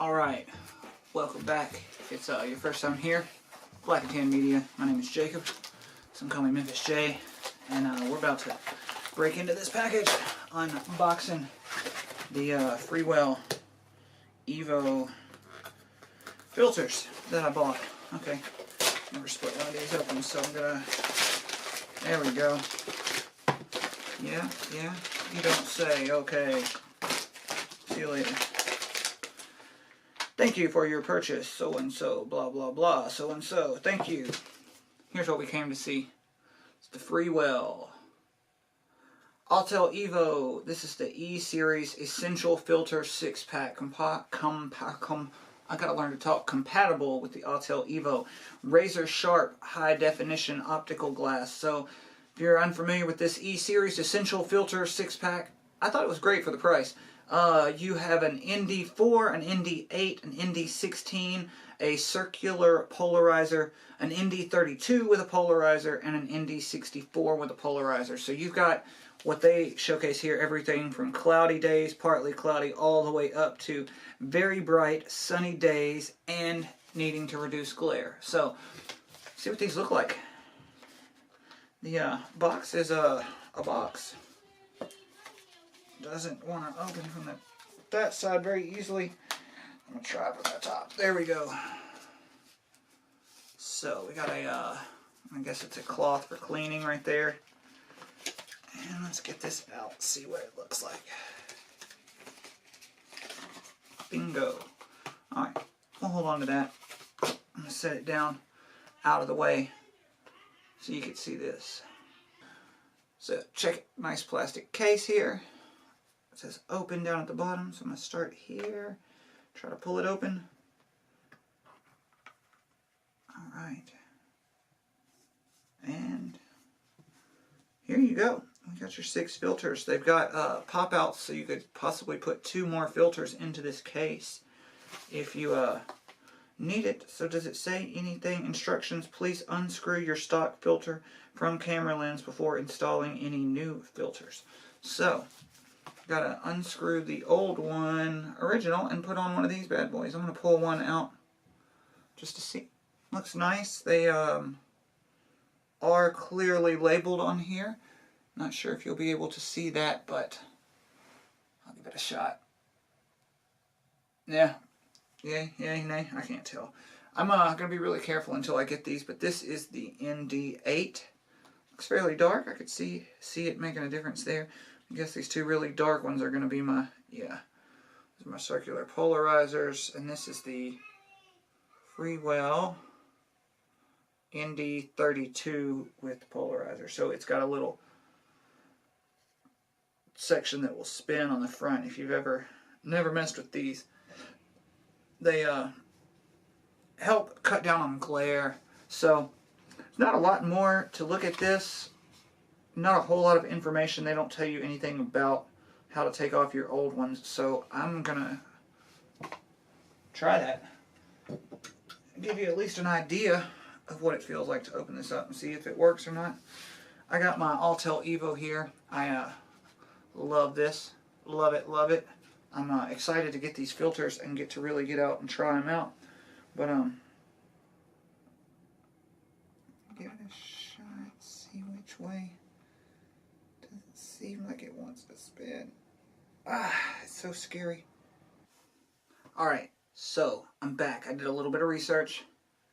Alright, welcome back. If it's your first time here, Black and Tan Media, my name is Jacob. Some call me Memphis J. And we're about to break into this package, unboxing the Freewell Evo filters that I bought. Okay, never split one of these open, so I'm gonna, there we go. Yeah, you don't say, okay. See you later. Thank you for your purchase, so-and-so, blah, blah, blah, so-and-so, thank you. Here's what we came to see. It's the Freewell Autel Evo. This is the E-Series Essential Filter 6-pack. I gotta learn to talk. Compatible with the Autel Evo. Razor sharp, high definition optical glass. So, if you're unfamiliar with this E-Series Essential Filter 6-pack, I thought it was great for the price. You have an ND4, an ND8, an ND16, a circular polarizer, an ND32 with a polarizer, and an ND64 with a polarizer. So you've got what they showcase here, everything from cloudy days, partly cloudy, all the way up to very bright, sunny days, and needing to reduce glare. So, see what these look like. The box is a box. Doesn't want to open from that side very easily. I'm going to try from the top. There we go. So we got a, I guess it's a cloth for cleaning right there. And let's get this out, see what it looks like. Bingo. Alright, we'll hold on to that. I'm going to set it down out of the way so you can see this. So check it, nice plastic case here. It says open down at the bottom, so I'm going to start here, try to pull it open. Alright. And here you go. You got your 6 filters. They've got pop-outs, so you could possibly put 2 more filters into this case if you need it. So does it say anything? Instructions, please unscrew your stock filter from camera lens before installing any new filters. So, gotta unscrew the old one, original, and put on one of these bad boys. I'm gonna pull one out just to see. Looks nice. They are clearly labeled on here. Not sure if you'll be able to see that, but I'll give it a shot. Yeah. Yay, nay, I can't tell. I'm gonna be really careful until I get these, but this is the ND8. Looks fairly dark. I could see it making a difference there. I guess these 2 really dark ones are going to be my, these are my circular polarizers, and this is the Freewell ND32 with polarizer. So it's got a little section that will spin on the front. If you've never messed with these, they help cut down on glare. So there's not a lot more to look at this. Not a whole lot of information. They don't tell you anything about how to take off your old ones, so I'm gonna try that. Give you at least an idea of what it feels like to open this up and see if it works or not. I got my Autel Evo here. I love this. Love it, love it. I'm excited to get these filters and get to really get out and try them out. But give it a shot, see which way. Seems like it wants to spin. It's so scary. Alright, so I'm back. I did a little bit of research.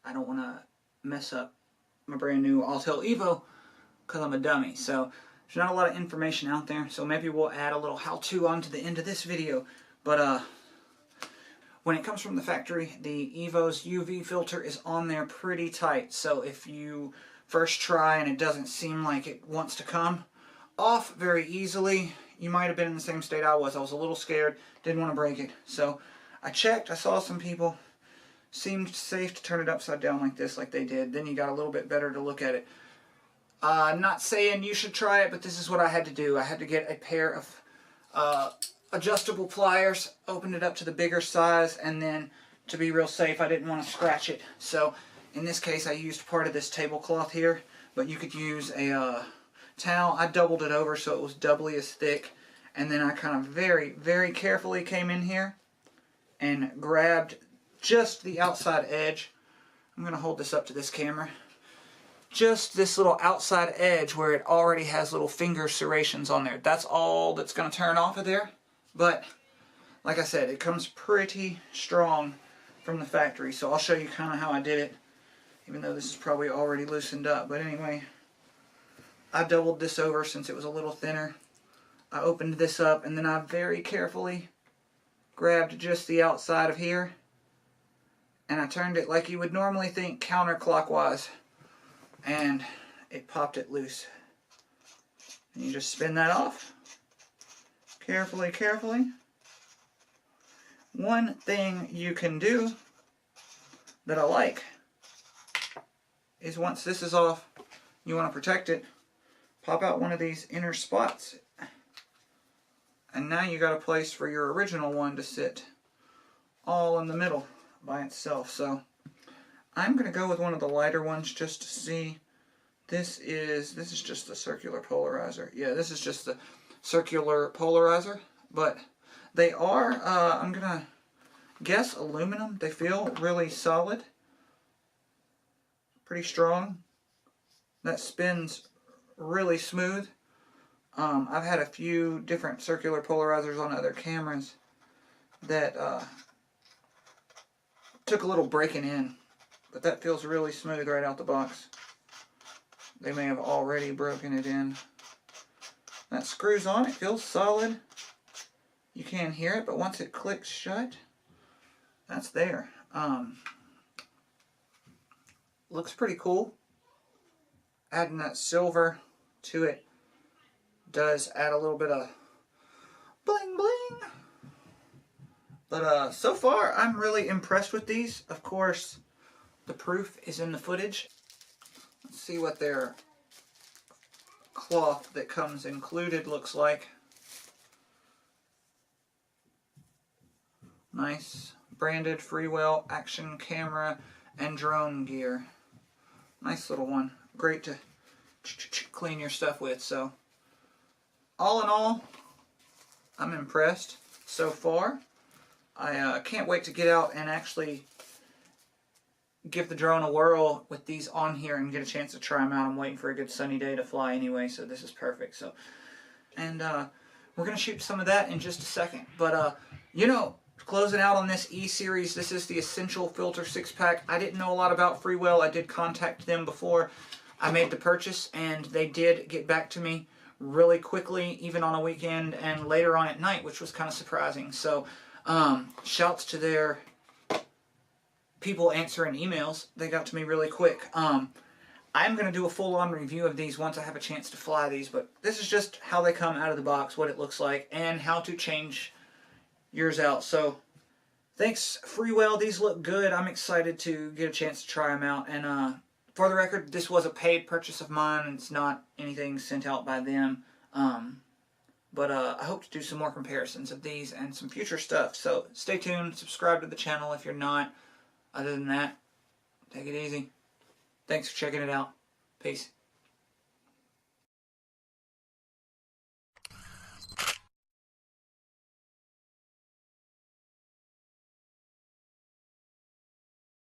I don't want to mess up my brand new Autel Evo because I'm a dummy. So there's not a lot of information out there. So maybe we'll add a little how-to onto the end of this video. But when it comes from the factory, the Evo's UV filter is on there pretty tight. So if you first try and it doesn't seem like it wants to come off very easily, you might have been in the same state I was. I was a little scared, didn't want to break it. So I checked, I saw some people, seemed safe to turn it upside down like this, like they did. Then you got a little bit better to look at it. Not saying you should try it, but this is what I had to do. I had to get a pair of adjustable pliers, opened it up to the bigger size, and then to be real safe, I didn't want to scratch it. So in this case, I used part of this tablecloth here, but you could use a towel. I doubled it over so it was doubly as thick, and then I kind of very, very carefully came in here and grabbed just the outside edge. I'm going to hold this up to this camera. Just this little outside edge where it already has little finger serrations on there. That's all that's going to turn off of there. But like I said, it comes pretty strong from the factory. So I'll show you kind of how I did it, even though this is probably already loosened up. But anyway, I doubled this over since it was a little thinner. I opened this up and then I very carefully grabbed just the outside of here and I turned it like you would normally think, counterclockwise. And it popped it loose. And you just spin that off. Carefully, carefully. One thing you can do that I like is once this is off, you want to protect it, pop out one of these inner spots. And now you got a place for your original one to sit all in the middle by itself. So I'm going to go with one of the lighter ones just to see. This is just the circular polarizer. Yeah, this is just the circular polarizer. But they are, I'm going to guess aluminum. They feel really solid. Pretty strong. That spins really smooth. I've had a few different circular polarizers on other cameras that took a little breaking in. But that feels really smooth right out the box. They may have already broken it in. That screws on. It feels solid. You can't hear it, but once it clicks shut, that's there. Looks pretty cool. Adding that silver to it does add a little bit of bling bling. But so far, I'm really impressed with these. Of course, the proof is in the footage. Let's see what their cloth that comes included looks like. Nice. Branded Freewell action camera and drone gear. Nice little one. Great to clean your stuff with. So, all in all, I'm impressed so far. I can't wait to get out and actually give the drone a whirl with these on here and get a chance to try them out. I'm waiting for a good sunny day to fly anyway, so this is perfect. So, and we're going to shoot some of that in just a second. But, you know, closing out on this E-Series, this is the Essential Filter 6-pack. I didn't know a lot about Freewell. I did contact them before I made the purchase, and they did get back to me really quickly, even on a weekend and later on at night, which was kind of surprising. So, shouts to their people answering emails. They got to me really quick. I'm going to do a full-on review of these once I have a chance to fly these, but this is just how they come out of the box, what it looks like, and how to change yours out. So, thanks, Freewell. These look good. I'm excited to get a chance to try them out. And for the record, this was a paid purchase of mine. It's not anything sent out by them. But I hope to do some more comparisons of these and some future stuff. So stay tuned. Subscribe to the channel if you're not. Other than that, take it easy. Thanks for checking it out. Peace.